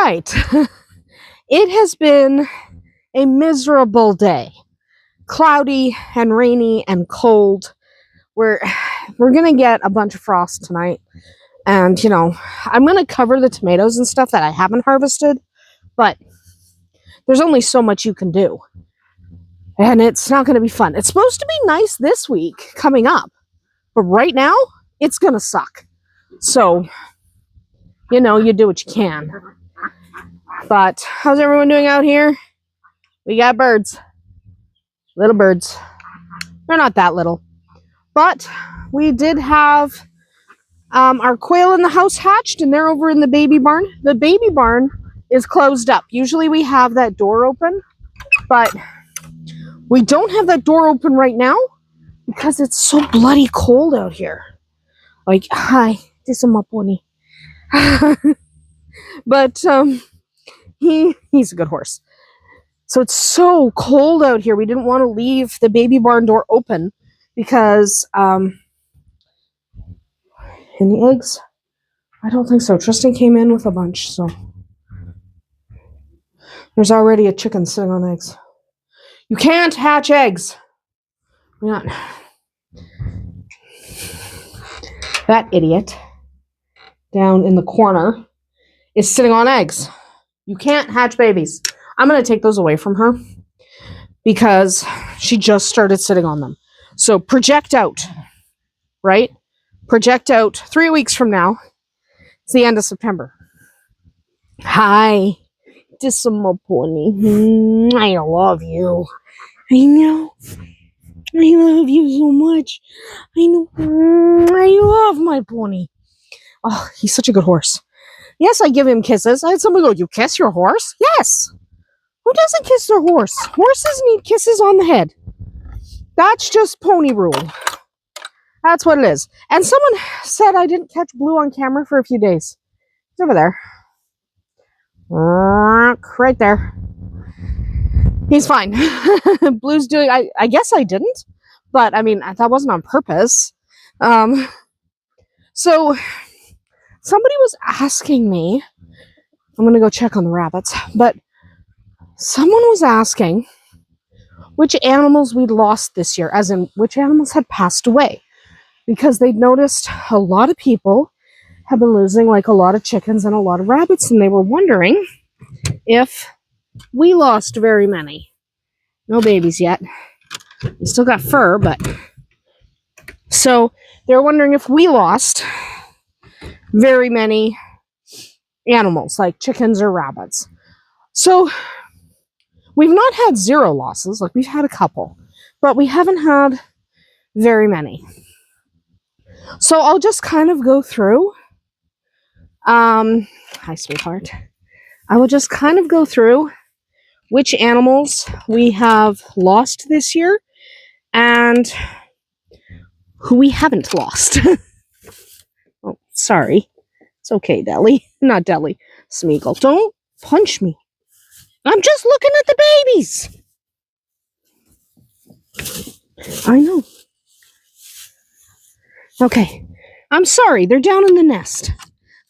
right. It has been a miserable day. Cloudy and rainy and cold. We're going to get a bunch of frost tonight. And, you know, I'm going to cover the tomatoes and stuff that I haven't harvested. But there's only so much you can do. And it's not going to be fun. It's supposed to be nice this week coming up. But right now, it's going to suck. So, you know, you do what you can. But how's everyone doing out here? We got birds. Little birds. They're not that little. But we did have our quail in the house hatched, and they're over in the baby barn. The baby barn is closed up. Usually we have that door open, but we don't have that door open right now because it's so bloody cold out here. Like, hi, this is my pony. But he's a good horse. So it's so cold out here. We didn't want to leave the baby barn door open because any eggs? I don't think so. Tristan came in with a bunch, so there's already a chicken sitting on eggs. You can't hatch eggs. Not. That idiot down in the corner is sitting on eggs. You can't hatch babies. I'm going to take those away from her because she just started sitting on them. So project out, right? Project out 3 weeks from now. It's the end of September. Hi. This is my pony. I love you. I know. I love you so much. I know. I love my pony. Oh, he's such a good horse. Yes, I give him kisses. I had somebody go, you kiss your horse? Yes. Who doesn't kiss their horse? Horses need kisses on the head. That's just pony rule. That's what it is. And someone said I didn't catch Blue on camera for a few days. He's over there. Right there. He's fine. Blue's doing... I guess I didn't. But, I mean, that wasn't on purpose. So, somebody was asking me... I'm going to go check on the rabbits. But someone was asking which animals we'd lost this year. As in, which animals had passed away. Because they'd noticed a lot of people have been losing like a lot of chickens and a lot of rabbits, and they were wondering if we lost very many. No babies yet. We still got fur, but... So, they're wondering if we lost very many animals, like chickens or rabbits. So, we've not had zero losses, like we've had a couple, but we haven't had very many. So I'll just kind of go through. Hi, sweetheart. I will just kind of go through which animals we have lost this year and who we haven't lost. Oh, sorry. It's okay, Deli. Not Deli. Smeagol. Don't punch me. I'm just looking at the babies. I know. Okay, I'm sorry, they're down in the nest.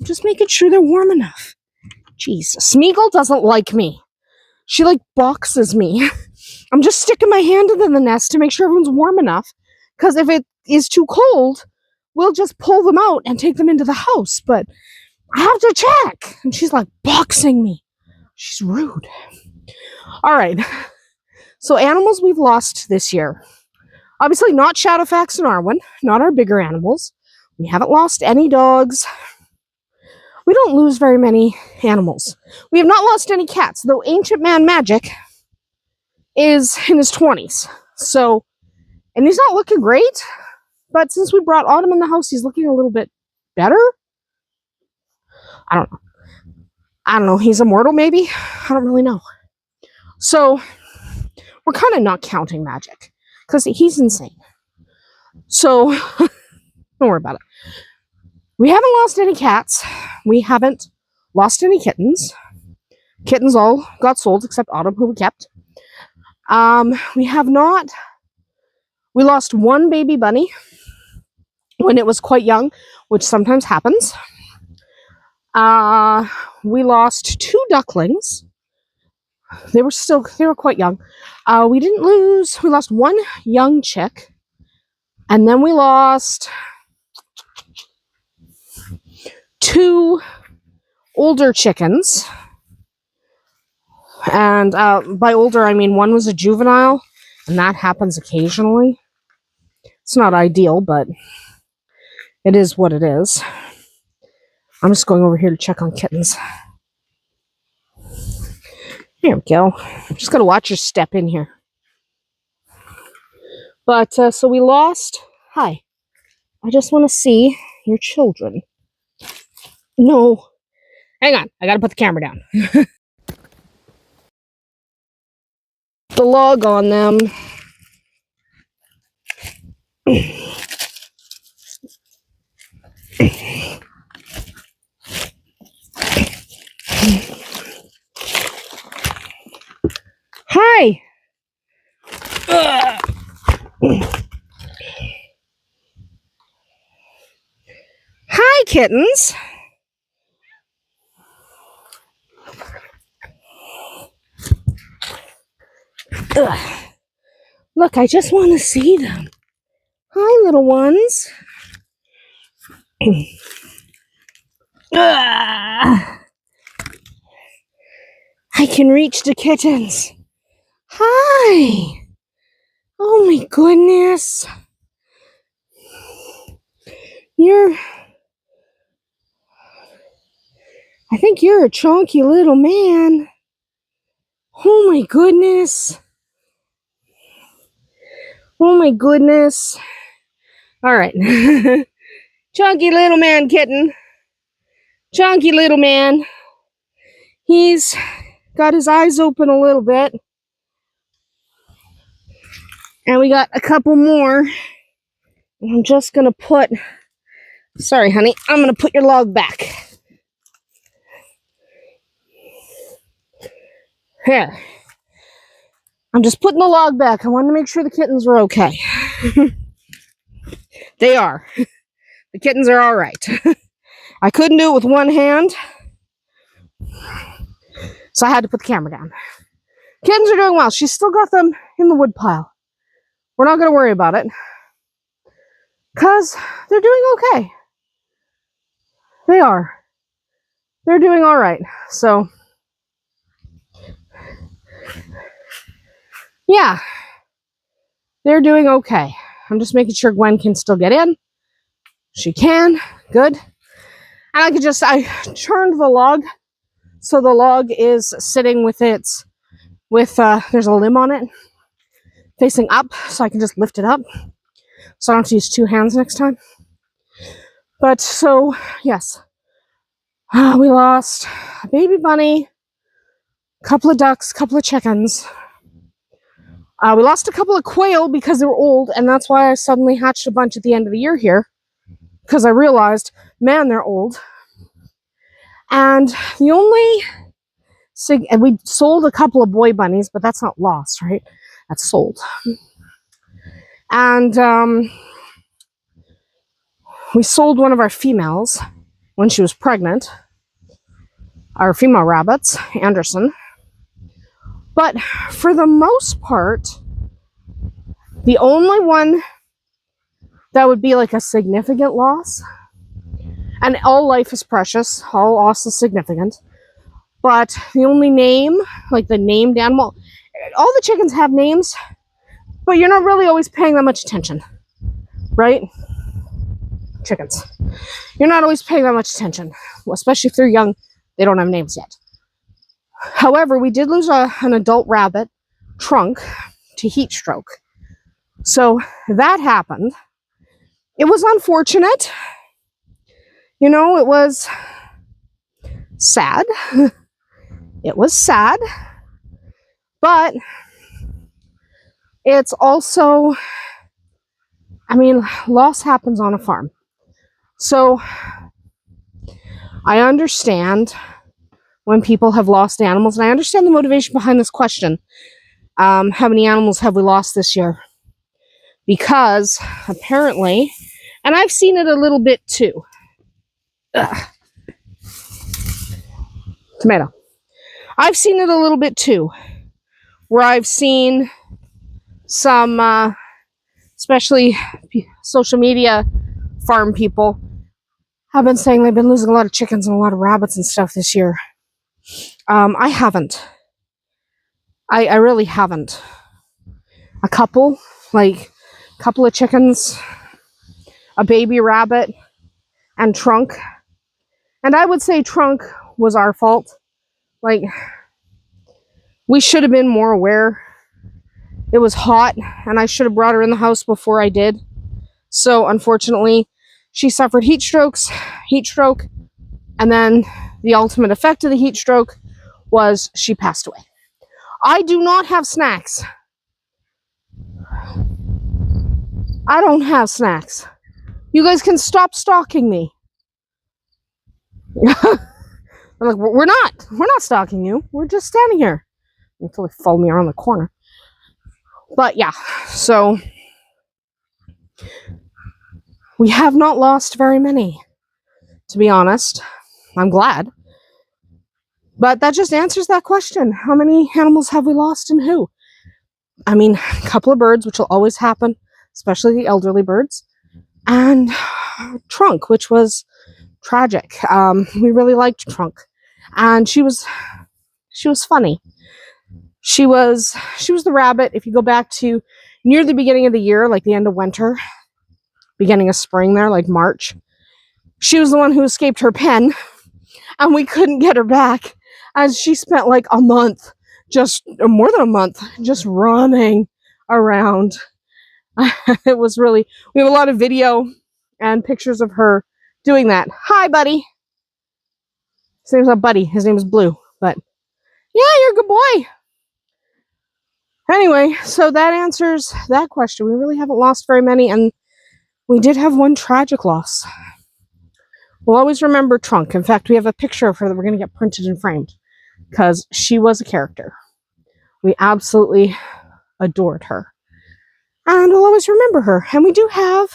I'm just making sure they're warm enough. Jeez, Smeagol doesn't like me. She, like, boxes me. I'm just sticking my hand into the nest to make sure everyone's warm enough, because if it is too cold, we'll just pull them out and take them into the house, but I have to check. And she's, like, boxing me. She's rude. All right, so animals we've lost this year. Obviously not Shadowfax and Arwen, not our bigger animals. We haven't lost any dogs. We don't lose very many animals. We have not lost any cats, though Ancient Man Magic is in his 20s. So, and he's not looking great, but since we brought Autumn in the house, he's looking a little bit better. I don't know. He's immortal, maybe? I don't really know. So, we're kind of not counting Magic. Because he's insane. So, don't worry about it. We haven't lost any cats. We haven't lost any kittens. Kittens all got sold except Autumn, who we kept. We have not... We lost one baby bunny when it was quite young, which sometimes happens. We lost 2 ducklings. They were quite young. We lost 1 young chick. And then we lost 2 older chickens. And by older, I mean 1 was a juvenile, and that happens occasionally. It's not ideal, but it is what it is. I'm just going over here to check on kittens. There we go. Just gotta watch your step in here. But, so we lost... Hi. I just want to see your children. No. Hang on. I gotta put the camera down. The log on them. Hi. Hi, kittens. Look, I just want to see them. Hi, little ones. I can reach the kittens. Hi. Oh my goodness. I think you're a chunky little man. Oh my goodness. Oh my goodness. All right. Chunky little man kitten. Chunky little man. He's got his eyes open a little bit. And we got a couple more. I'm just going to put... Sorry, honey. I'm going to put your log back. Here. I'm just putting the log back. I wanted to make sure the kittens were okay. They are. The kittens are all right. I couldn't do it with one hand, so I had to put the camera down. Kittens are doing well. She's still got them in the wood pile. We're not going to worry about it, because they're doing okay. They are. They're doing all right. So, yeah, they're doing okay. I'm just making sure Gwen can still get in. She can. Good. And I turned the log, so the log is sitting with there's a limb on it, facing up, so I can just lift it up, so I don't have to use 2 hands next time. But, so, yes. We lost a baby bunny, a couple of ducks, a couple of chickens. We lost a couple of quail because they were old, and that's why I suddenly hatched a bunch at the end of the year here, because I realized, man, they're old. And and we sold a couple of boy bunnies, but that's not lost, right? That's sold. And we sold one of our females when she was pregnant. Our female rabbits, Andersen. But for the most part, the only one that would be like a significant loss, and all life is precious, all loss is significant, but the only name, like the named animal, all the chickens have names, but you're not really always paying that much attention, right? Chickens. You're not always paying that much attention, especially if they're young. They don't have names yet. However, we did lose an adult rabbit, Trunk, to heat stroke. So that happened. It was unfortunate. You know, it was sad. It was sad. But it's also, I mean, loss happens on a farm. So I understand when people have lost animals, and I understand the motivation behind this question. How many animals have we lost this year? Because apparently, and I've seen it a little bit too. Tomato. I've seen it a little bit too, where I've seen some, especially social media farm people, have been saying they've been losing a lot of chickens and a lot of rabbits and stuff this year. I haven't. I really haven't. A couple of chickens, a baby rabbit, and Trunk. And I would say Trunk was our fault. Like, we should have been more aware. It was hot, and I should have brought her in the house before I did. So, unfortunately, she suffered heat stroke, and then the ultimate effect of the heat stroke was she passed away. I do not have snacks. I don't have snacks. You guys can stop stalking me. I'm like, we're not stalking you. We're just standing here until they follow me around the corner. But yeah, so we have not lost very many, to be honest. I'm glad. But that just answers that question. How many animals have we lost and who? I mean, a couple of birds, which will always happen, especially the elderly birds, and Trunk, which was tragic. We really liked Trunk, and she was funny. She was the rabbit. If you go back to near the beginning of the year, like the end of winter, beginning of spring there, like March, she was the one who escaped her pen, and we couldn't get her back, as she spent like a month, more than a month, just running around. It was really, we have a lot of video and pictures of her doing that. Hi, buddy. His name's not Buddy. His name is Blue. But yeah, you're a good boy. Anyway, so that answers that question. We really haven't lost very many, and we did have one tragic loss. We'll always remember Trunk. In fact, we have a picture of her that we're going to get printed and framed, because she was a character. We absolutely adored her. And we'll always remember her. And we do have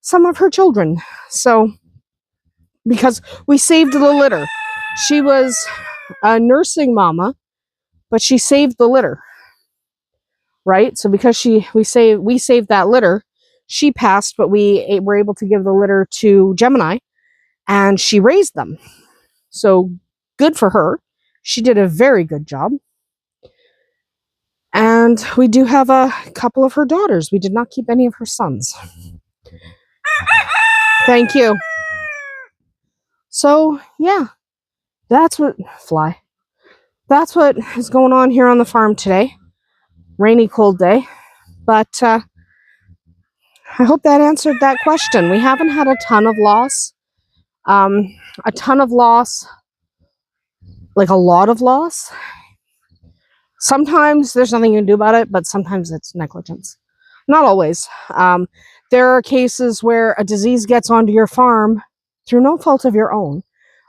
some of her children. So, because we saved the litter. She was a nursing mama, but she saved the litter. Right? So because we saved that litter, she passed, but we were able to give the litter to Gemini, and she raised them. So good for her. She did a very good job. And we do have a couple of her daughters. We did not keep any of her sons. Thank you. So, yeah, that's what is going on here on the farm today. Rainy, cold day. But I hope that answered that question. We haven't had a ton of loss. Like a lot of loss. Sometimes there's nothing you can do about it, but sometimes it's negligence. Not always. There are cases where a disease gets onto your farm through no fault of your own.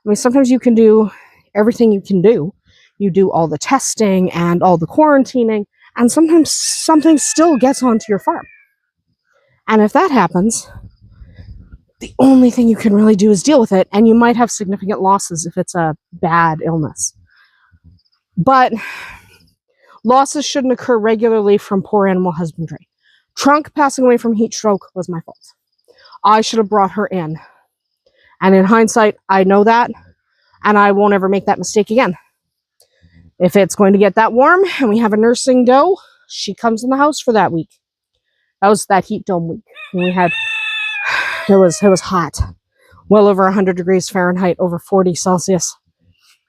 I mean, sometimes you can do everything you can do. You do all the testing and all the quarantining, and sometimes something still gets onto your farm. And if that happens, the only thing you can really do is deal with it, and you might have significant losses if it's a bad illness. But losses shouldn't occur regularly from poor animal husbandry. Trunk passing away from heat stroke was my fault. I should have brought her in. And in hindsight, I know that, and I won't ever make that mistake again. If it's going to get that warm and we have a nursing doe, she comes in the house for that week. That was that heat dome week. And it was hot. Well over 100 degrees Fahrenheit, over 40 Celsius.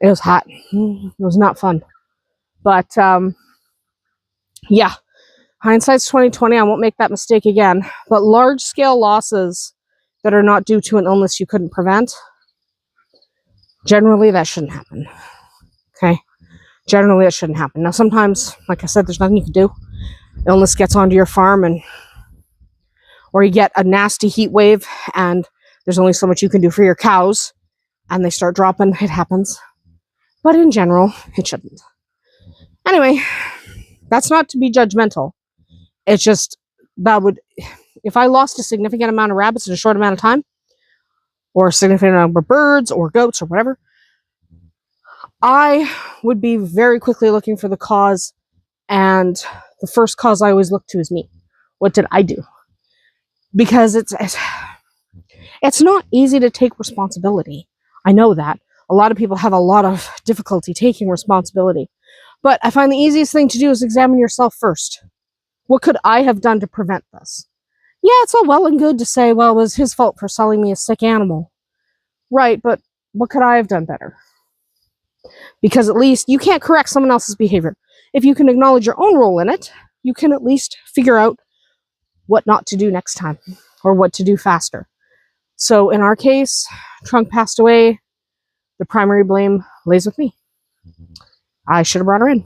It was hot. It was not fun. But, yeah, hindsight's 2020. I won't make that mistake again. But large-scale losses that are not due to an illness you couldn't prevent, generally that shouldn't happen. Okay? Generally it shouldn't happen. Now, sometimes, like I said, there's nothing you can do. Illness gets onto your farm, or you get a nasty heat wave, and there's only so much you can do for your cows, and they start dropping. It happens. But in general, it shouldn't. Anyway, that's not to be judgmental. It's just, if I lost a significant amount of rabbits in a short amount of time, or a significant number of birds or goats or whatever, I would be very quickly looking for the cause, and the first cause I always look to is me. What did I do? Because it's not easy to take responsibility. I know that. A lot of people have a lot of difficulty taking responsibility. But I find the easiest thing to do is examine yourself first. What could I have done to prevent this? Yeah, it's all well and good to say, well, it was his fault for selling me a sick animal. Right, but what could I have done better? Because at least you can't correct someone else's behavior. If you can acknowledge your own role in it, you can at least figure out what not to do next time or what to do faster. So in our case, Trunk passed away. The primary blame lays with me. I should have brought her in.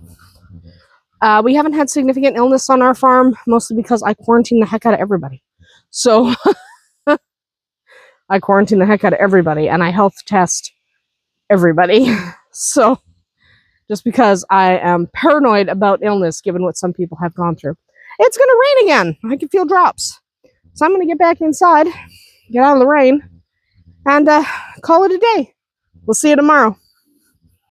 We haven't had significant illness on our farm, mostly because I quarantine the heck out of everybody. So I quarantine the heck out of everybody, and I health test everybody. So just because I am paranoid about illness, given what some people have gone through. It's going to rain again. I can feel drops. So I'm going to get back inside, get out of the rain, and call it a day. We'll see you tomorrow.